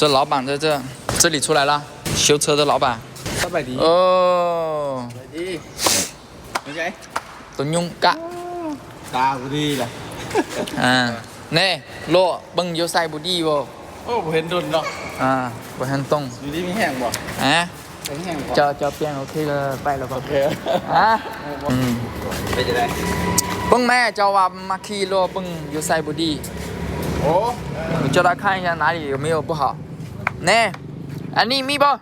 这老板在这里出来了，修车的老板。300D。哦。300D。OK。tôi nhung cả. Ta bù đi là. Nè, lô bưng vô xay bù đi vô. Bù hên đồn đâu. Bù hên tông. Bù đi mới hàng bỏ. Cho pen ok là bay là ok. Bây giờ đây. Bưng mẹ cho vào Maki lô bưng vô xay bù đi.你叫他看一下哪里有没有不好。呢，你咪包，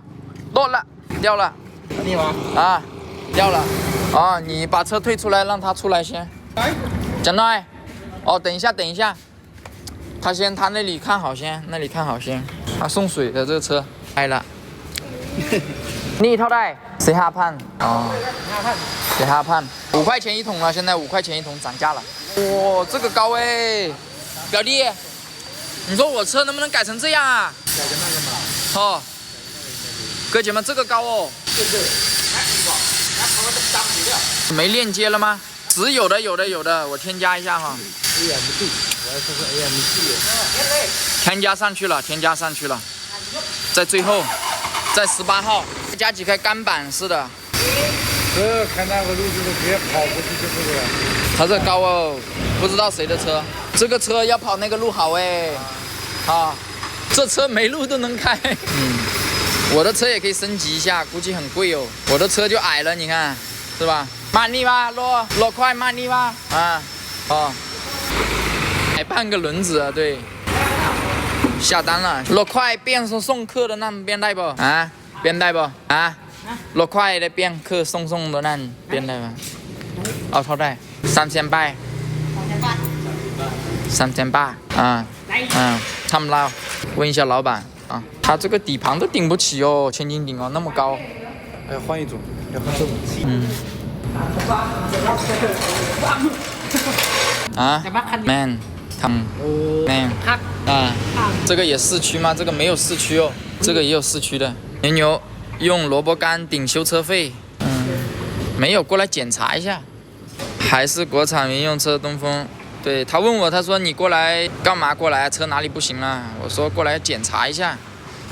落了，掉了。你吗？掉了。你把车退出来，让他出来先。讲到等一下，他那里看好先，他送水的这个车开了。你เท่าไหร่4,500，4,500，5块钱一桶了，现在5块钱一桶涨价了。哇，这个高哎，表弟。你说我车能不能改成这样啊？改成那个嘛。哥姐们，这个高哦。没链接了吗？有的，我添加一下哈。AMG， 我要说是 AMG。添加上去了，在最后，在18号加几块钢板似的。看那个路就是直接跑过去就是了。它这高哦，不知道谁的车。这个车要跑那个路好哎。这车没路都能开。我的车也可以升级一下，估计很贵哦。我的车就矮了，你看，是吧？慢力吧，落快慢力吧。买半个轮子啊，对。下单了，落快变送客的那边带不？边带不？落快的变客送的那边带吧？เอาเท่าไหร่3,800。3,800。他们拉，问一下老板啊，他这个底盘都顶不起哦，千斤顶哦，那么高。要换一种，要换这种。man， man， 这个也四驱吗？这个没有四驱哦，这个也有四驱的。牛用萝卜干顶修车费，没有过来检查一下，还是国产民用车东风。对，他问我，他说你过来干嘛？过来车哪里不行了？我说过来检查一下，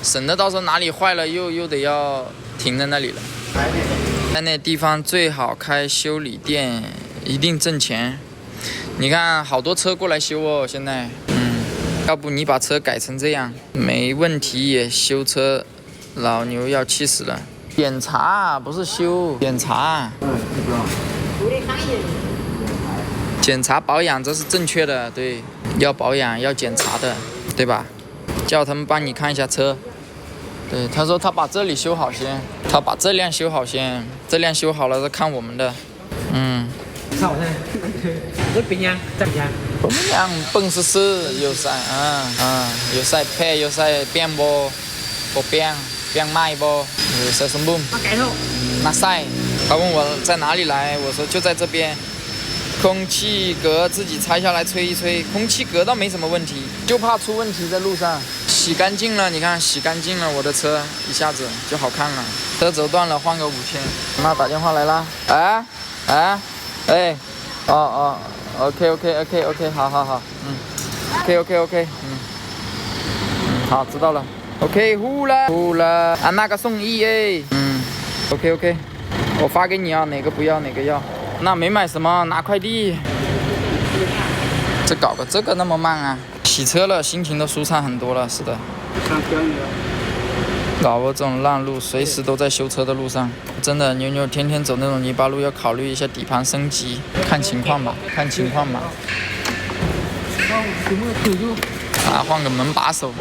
省得到时候哪里坏了又得要停在那里了。在那地方最好开修理店，一定挣钱。你看好多车过来修哦，现在。要不你把车改成这样，没问题也修车，老牛要气死了。检查不是修，检查。检查保养这是正确的，对，要保养要检查的，对吧？叫他们帮你看一下车。对，他说他把这里修好先，他把这辆修好先，这辆修好了再看我们的。看我这边呀，这边。怎么样？蹦死死，有晒有晒配，有晒变不变卖不，有晒什么？那晒。他问我在哪里来，我说就在这边。空气格自己拆下来吹一吹，空气格倒没什么问题，就怕出问题在路上。洗干净了，你看洗干净了，我的车一下子就好看了。车轴断了，换个5000。妈打电话来了，OK， 好，OK， 好，知道了 ，OK， 呼了，那个送1哎，OK， 我发给你啊，哪个不要哪个要。那没买什么，拿快递。这搞个这个那么慢啊！洗车了，心情都舒畅很多了，是的。老婆这种烂路，随时都在修车的路上，真的牛天天走那种泥巴路，要考虑一下底盘升级，看情况吧。换个门把手。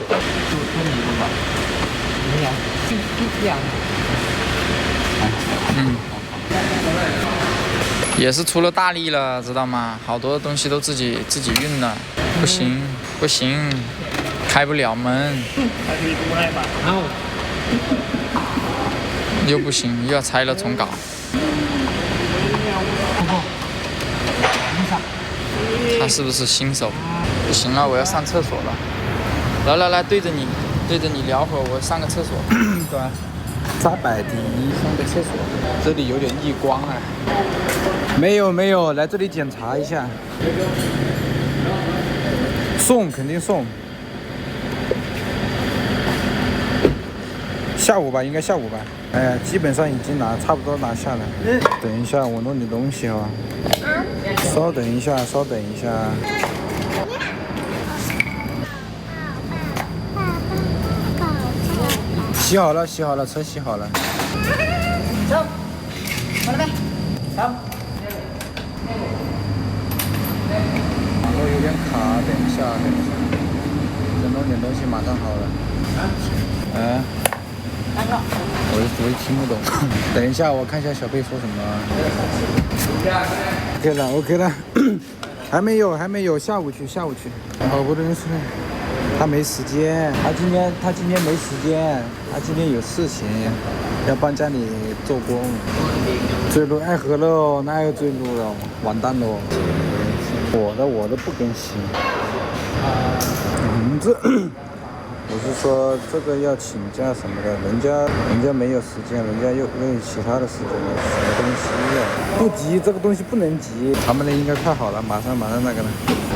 也是出了大力了，知道吗？好多东西都自己运了，不行，开不了门，又不行，又要拆了重搞。他是不是新手？不行了，我要上厕所了。来，对着你聊会儿，我上个厕所。对，300D上个厕所，这里有点逆光啊。没有，来这里检查一下。送肯定送。下午吧，应该下午吧。哎，基本上已经差不多拿下了。等一下，我弄点东西啊。稍等一下，稍等一下。洗好了，洗好了，车洗好了。走，好了没？走。网络有点卡，等一下，等一下。再弄点东西，马上好了。哎。我也听不懂。等一下，我看一下小贝说什么。OK 了，OK 了。还没有，下午去。好不容易是，他没时间，他今天没时间，他今天有事情，要帮家里做工。追路爱河了，哪有追路了？完蛋了。我的不更新。我是说这个要请假什么的，人家没有时间，人家又有其他的事情了，什么东西呀？不急，这个东西不能急。他们的应该快好了，马上那个了。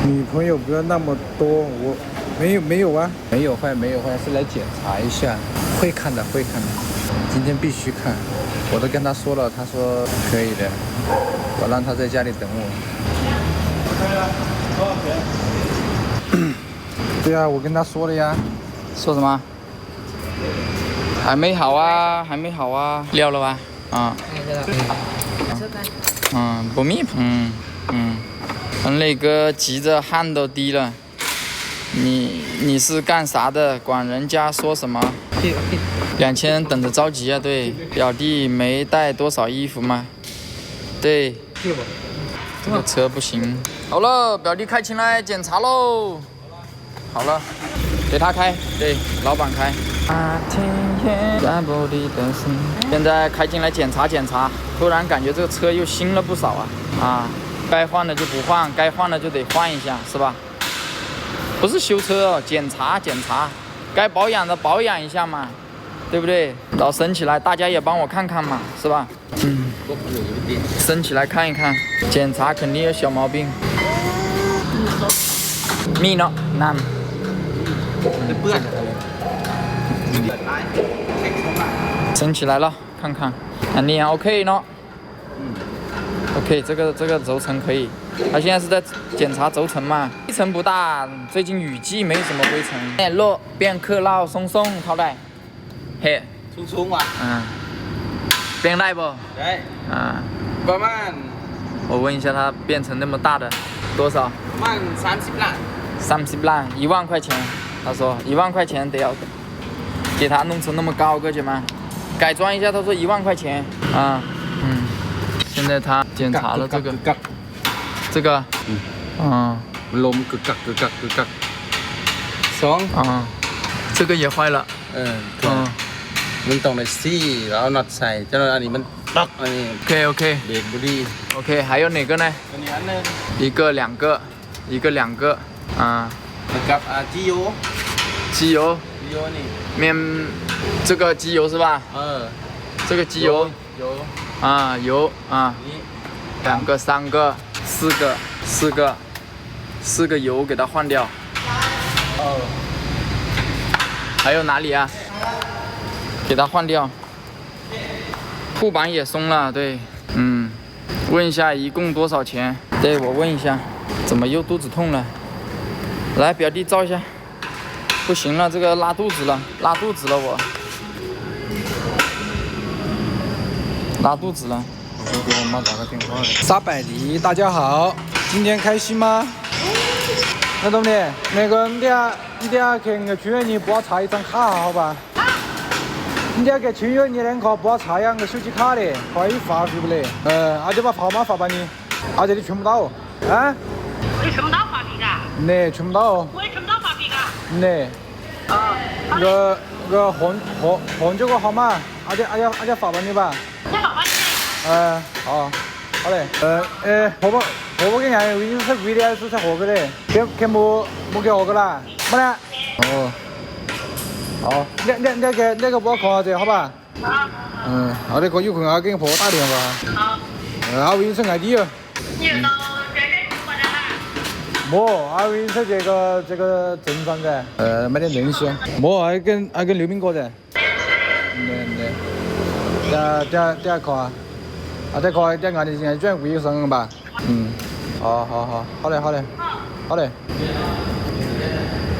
女朋友不要那么多，我没有啊，没有坏，是来检查一下，会看的。今天必须看，我都跟他说了，他说可以的，我让他在家里等我。对啊，我跟他说了呀。说什么？还没好啊，撂了吧？啊。不密棚。那个急着汗都滴了。你是干啥的？管人家说什么？2000等着着急啊！对，表弟没带多少衣服吗？对。这个车不行。好了，表弟开起来检查喽。好了。给他开，对，老板开。现在开进来检查，突然感觉这个车又新了不少啊！该换的就不换，该换的就得换一下，是吧？不是修车哦，检查，该保养的保养一下嘛，对不对？老升起来，大家也帮我看看嘛，是吧？升起来看一看，检查肯定有小毛病。密呢，那。升起来了，看看，อันนี้ OK 呢？OK， 这个轴承可以。他现在是在检查轴承嘛，灰尘不大，最近雨季没什么灰尘。รถเปลี่ยนเครื่องเราทรงๆเท่าไหร่เฮ้สูงว่ะเปลี่ยนได้不？ได้ประมาณ我问一下他变成那么大的多少？ประมาณ30ล้าน30万，1万块钱。他说1万块钱得要给他弄成那么高个去吗？改装一下，他说1万块钱啊。现在他检查了这个，ลมกึกกัก2这个也坏了。มันต้องได้ซี่แล้วน็อตใส่เจ้าอันนี้มันตักอันนี้ OK เบรกบุรี OK， 还有哪个呢？อันนี้อันนึง一个两个กับ机油นี่这个机油是吧？这个机油油2个3个4个油给它换掉。还有哪里啊？给它换掉。护板也松了，对，问一下一共多少钱？对，我问一下，怎么又肚子痛了？来，表弟照一下。不行了，这个拉肚子了我。拉肚子了。我给我妈打个电话。沙百迪，大家好，今天开心吗？那兄弟，那个你等下给那个军员你帮我查一张卡好吧？你等下给军员你两个帮我查一下个手机卡的，可以发回不来。阿就把号码发给你，阿这里存不到。啊？我也存不到发币嘎。对，存不到。我也存不到发币嘎。对。个换这个号码，阿姐发给你吧。你发吧你。好嘞。婆给俺微信是贵的还是才合个的？给没给合个啦？没呢。好，那个帮我看下子，好吧？好的，有空我给婆打电话。阿微信是外地哦。你到这边去过来啦？没，阿微信是这个镇上噻。买点东西。没，还跟刘明哥噻。第二考啊，第二考第二的现在转贵上吧。好嘞。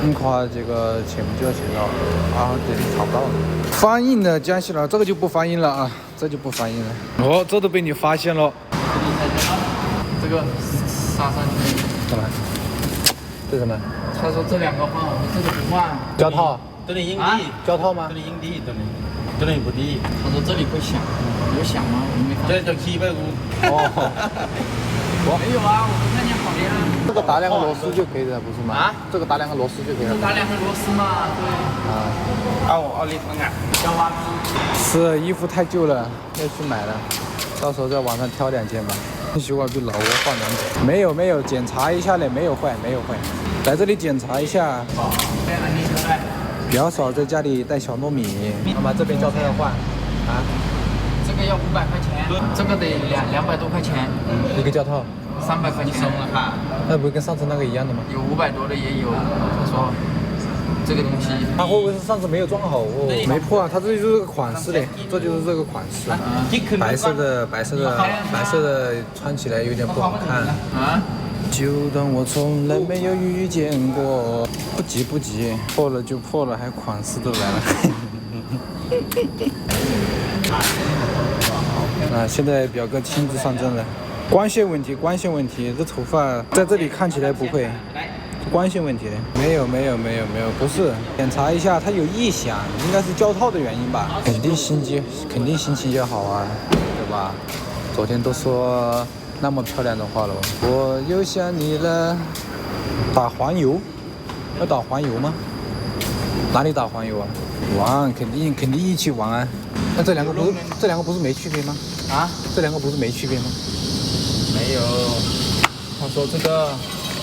你看这个前不就要去了，这里查不到了。反应了，讲起了，这个就不反应了啊，这就不反应了。哦，这都被你发现了。这个杀上去。什么？这什么？他说这两个换，我说这个不换。胶套？这里影底，胶套吗？这里影底，这里不底。他说这里会响，有响吗？我没看。这叫750。没有啊，我没看见好的呀。这个打2个螺丝就可以了，不是吗？啊？这个打2个螺丝就可以了。打2个螺丝嘛，对。奥利芬啊。小花。是衣服太旧了，要去买了，到时候在网上挑2件吧。洗碗比老窝换2件。没有，检查一下嘞，没有坏。来这里检查一下。对，安利车来。表嫂在家里带小糯米。那么这边胶套要换啊？这个要500块钱，这个得200多块钱。一个胶套。300块钱。松了哈。那不跟上次那个一样的吗？有500多的也有，他说这个东西。他会不会是上次没有装好哦？没破啊，它这就是个款式嘞，这就是这个款式。白色的穿起来有点不好看。啊？就当我从来没有遇见过。不急，破了就破了，还款式都来了。啊，现在表哥亲自上阵了。光线问题，这头发在这里看起来不会。光线问题没有，不是，检查一下它有异响，应该是胶套的原因吧。肯定心情就好啊，对吧？昨天都说那么漂亮的话了，我又想你了。打黄油？要打黄油吗？哪里打黄油啊？玩，肯定一起玩啊。那这两个不是没区别吗？啊？这两个不是没区别吗？没有。他说这个，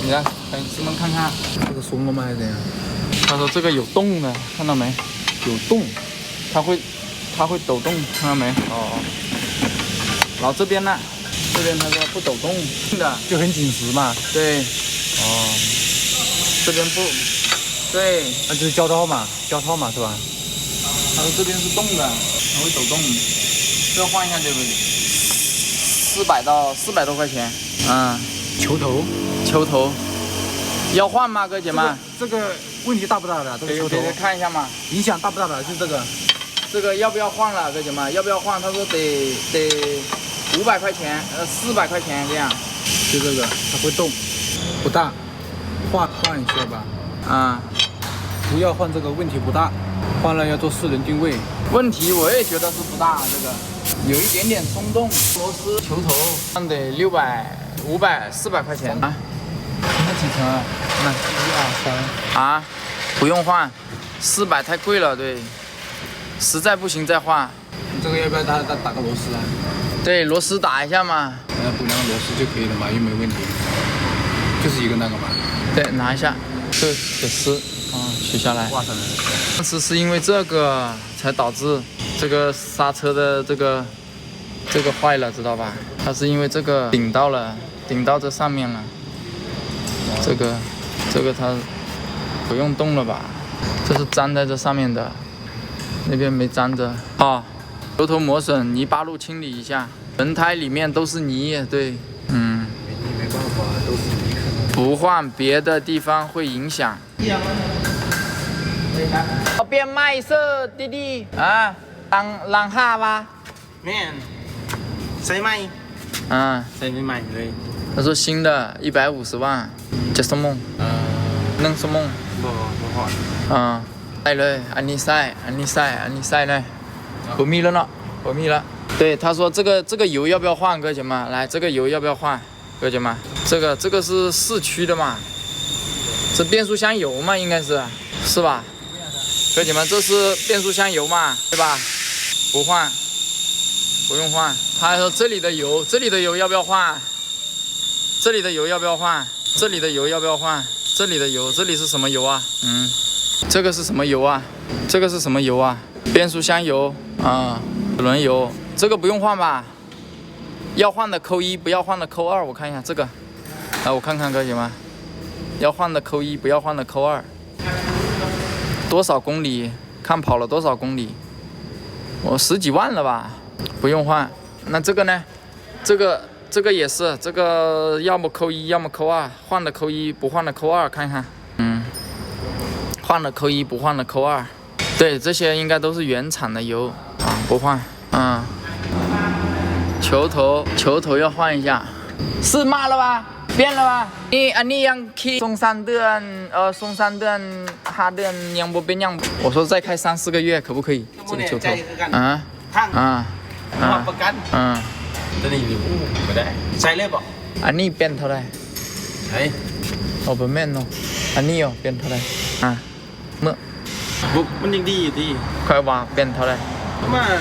你来，等师们看看。这个松了吗还是怎样？他说这个有洞的，看到没？有洞，它会抖动，看到没？哦。然后这边呢？这边他说不抖动的，就很紧实嘛。对。哦。这边不。对。那就是胶套嘛是吧？他说这边是动的，它会抖动。这换一下对不对？400多块钱。球头。要换吗，哥姐们？这个问题大不大的？这个球头看一下嘛。影响大不大的？就这个。这个要不要换了，哥姐们？要不要换？他说得500块钱，400块钱这样。就这个，它会动，不大，换一下吧。不要换这个，问题不大。换了要做4轮定位。问题我也觉得是不大，这个有一点点松动。螺丝球头换得600、500、400块钱啊。那几层啊？那1、2、3啊？不用换，400太贵了，对。实在不行再换。你这个要不要打个螺丝啊？对，螺丝打一下嘛。补2个螺丝就可以了嘛，又没问题。就是一个那个嘛。对，拿一下，这给撕，取下来。挂上来。当时是因为这个才导致这个刹车的这个坏了，知道吧？它是因为这个顶到这上面了。这个它不用动了吧？这是粘在这上面的。那边没粘着啊，油头磨损，泥巴路清理一下，轮胎里面都是泥，对，没办法，都是泥坑。不换别的地方会影响。变麦色，弟弟啊，啷下吧？没，谁买？谁没买嘞？他说新的150万，接什么？弄什么？不换。ใส่เลยอันนี้ใส่เลย不密了呢，不密了。对，他说这个油要不要换，哥姐们？来，这个油要不要换，哥姐们？这个是4驱的嘛？这变速箱油嘛，应该是吧？哥姐们，这是变速箱油嘛，对吧？不换，不用换。他还说这里的油要不要换？这里的油要不要换？这里的油要不要换？这里的油，这里是什么油啊？这个是什么油啊？这个是什么油啊？变速箱油啊，轮油，这个不用换吧？要换的扣1，不要换的扣2。我看一下这个，来我看看哥姐们，要换的扣1，不要换的扣2。多少公里？看跑了多少公里？我10几万了吧？不用换。那这个呢？这个也是，这个要么扣1，要么扣2，换的扣1，不换的扣2，看看。换了扣1，不换的扣2。对，这些应该都是原厂的油啊，不换。球头要换一下，是骂了吧？变了吧？你ยังขี่送3เดือน送3เดือน5เดือนยัง不变ยัง我说再开3-4个月可不可以？这个球头ประกันตัวนี้อยู่ไม่ได้ใช้เลยป่ะอันนี้เป็นเท่าไหร่ ใช้ โอ้เป็นแม่นเนาะอันนี้เป็นเท่าไหร่เมื่อ บุ๊กมันยังดีอยู่ดี ค่อยว่าเป็นเท่าไหร่ ประมาณ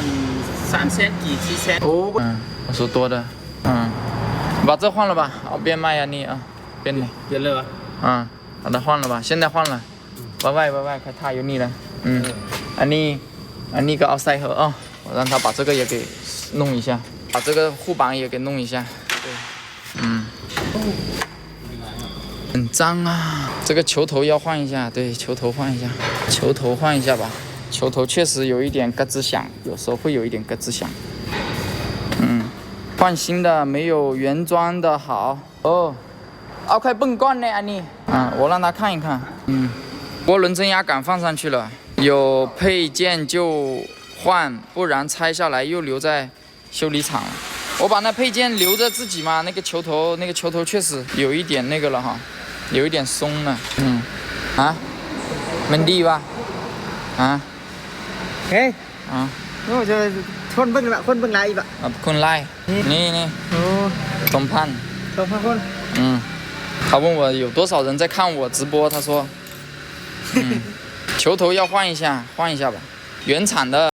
3แสนกี่4แสนโอ้我说多的把这换了吧变卖อันนี้变เลย เยอะเลยวะ把它换了吧现在换了拜拜快踏有你了อันนี้ก็เอาใส่เหอะ我让他把这个也给弄一下把这个护板也给弄一下对很脏啊这个球头要换一下对球头换一下吧球头确实有一点咯吱响有时候会有一点咯吱响换新的没有原装的好เอา块泵罐呢อันนี้我让他看一看涡轮增压杆放上去了有配件就换不然拆下来又留在修理厂了我把那配件留着自己嘛那个球头确实有一点那个了哈有一点松了มันดีป่ะเฮ้ยโอ้จะคนเบิ่งละคนเบิ่งไลฟ์ป่ะคนไล่นี่โอ้2,000คน他问我有多少人在看我直播他说球头要换一下吧原厂的